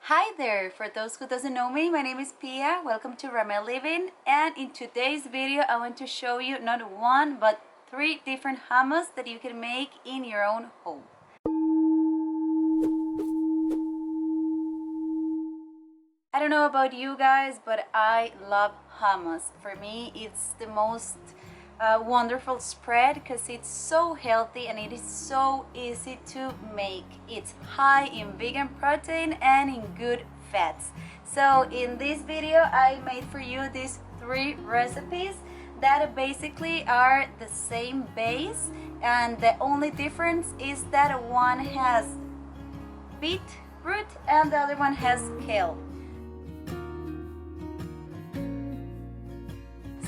Hi there! For those who doesn't know me, my name is Pia. Welcome to Rameliving, and in today's video I want to show you not one but 3 different hummus that you can make in your own home. I don't know about you guys, but I love hummus. For me, it's the most wonderful spread because it's so healthy and it is so easy to make. It's high in vegan protein and in good fats. So in this video, I made for you these 3 recipes that basically are the same base, and the only difference is that one has beetroot and the other one has kale.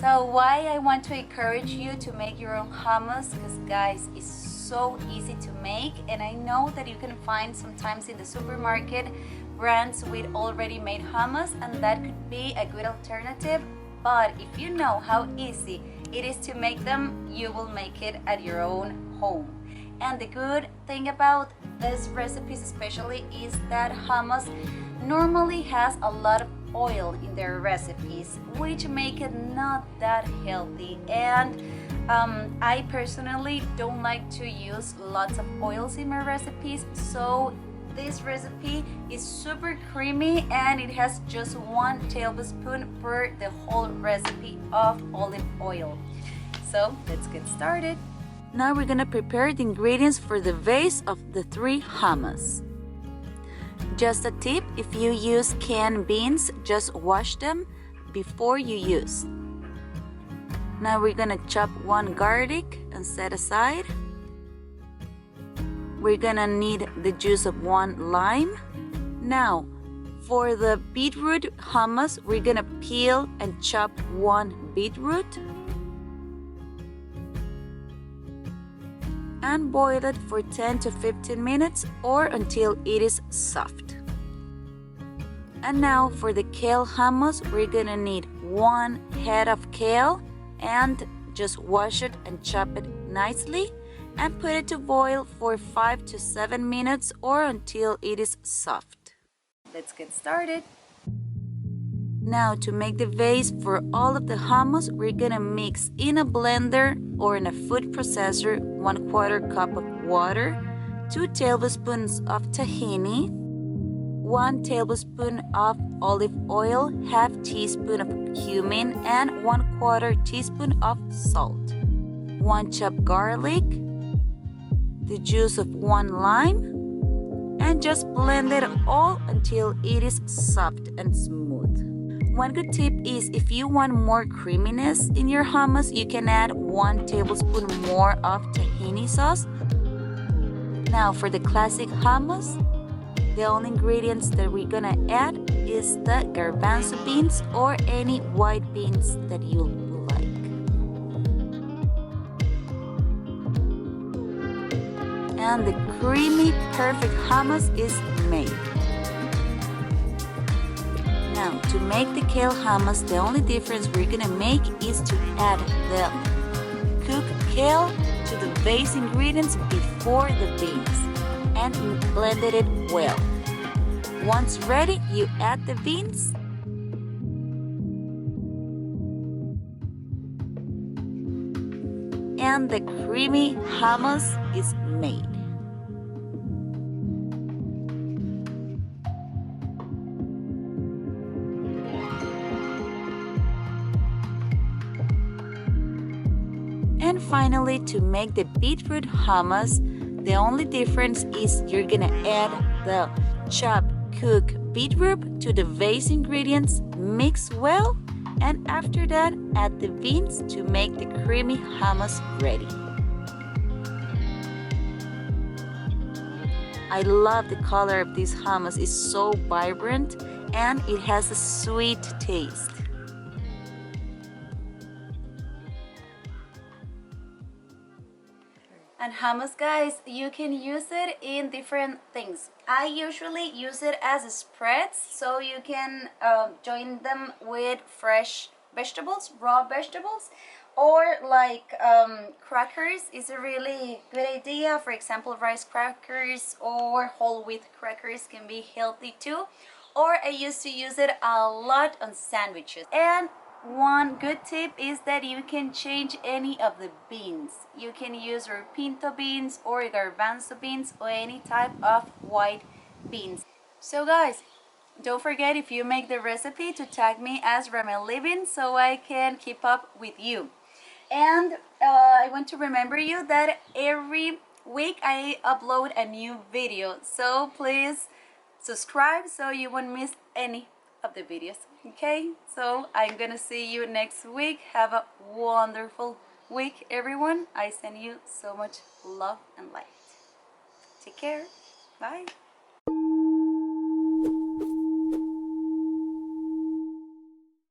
So why I want to encourage you to make your own hummus, because guys, it's so easy to make, and I know that you can find sometimes in the supermarket brands with already made hummus, and that could be a good alternative. But if you know how easy it is to make them, you will make it at your own home. And the good thing about these recipes especially is that hummus normally has a lot of oil in their recipes, which make it not that healthy, and I personally don't like to use lots of oils in my recipes, so this recipe is super creamy and it has just 1 tablespoon per the whole recipe of olive oil. So let's get started. Now we're gonna prepare the ingredients for the base of the 3 hummus. Just a tip, if you use canned beans, just wash them before you use. Now we're gonna chop 1 garlic and set aside. We're gonna need the juice of 1 lime. Now, for the beetroot hummus, we're gonna peel and chop 1 beetroot and boil it for 10 to 15 minutes or until it is soft. And now for the kale hummus, we're gonna need 1 head of kale, and just wash it and chop it nicely and put it to boil for 5 to 7 minutes or until it is soft. Let's get started. Now to make the base for all of the hummus, we're gonna mix in a blender or in a food processor 1/4 cup of water, 2 tablespoons of tahini, 1 tablespoon of olive oil, half teaspoon of cumin, and 1/4 teaspoon of salt, 1 chopped garlic, the juice of 1 lime, and just blend it all until it is soft and smooth. One good tip is if you want more creaminess in your hummus, you can add 1 tablespoon more of tahini sauce. Now for the classic hummus, the only ingredients that we're gonna add is the garbanzo beans or any white beans that you like. And the creamy, perfect hummus is made. Now, to make the kale hummus, the only difference we're gonna make is to add the cooked kale to the base ingredients before the beans and blended it well. Once ready, you add the beans and the creamy hummus is made. And finally, to make the beetroot hummus, the only difference is you're gonna add the chopped cooked beetroot to the base ingredients, mix well, and after that, add the beans to make the creamy hummus ready. I love the color of this hummus, it's so vibrant and it has a sweet taste. And hummus, guys, you can use it in different things. I usually use it as spreads, so you can join them with fresh vegetables, raw vegetables, or like crackers is a really good idea. For example, rice crackers or whole wheat crackers can be healthy too. or I used to use it a lot on sandwiches. And one good tip is that you can change any of the beans. You can use your pinto beans or garbanzo beans or any type of white beans. So guys, don't forget, if you make the recipe, to tag me as Rameliving so I can keep up with you. And I want to remember you that every week I upload a new video, so please subscribe so you won't miss any of the videos. Okay, so I'm gonna see you next week. Have a wonderful week, everyone. I send you so much love and light. Take care. Bye.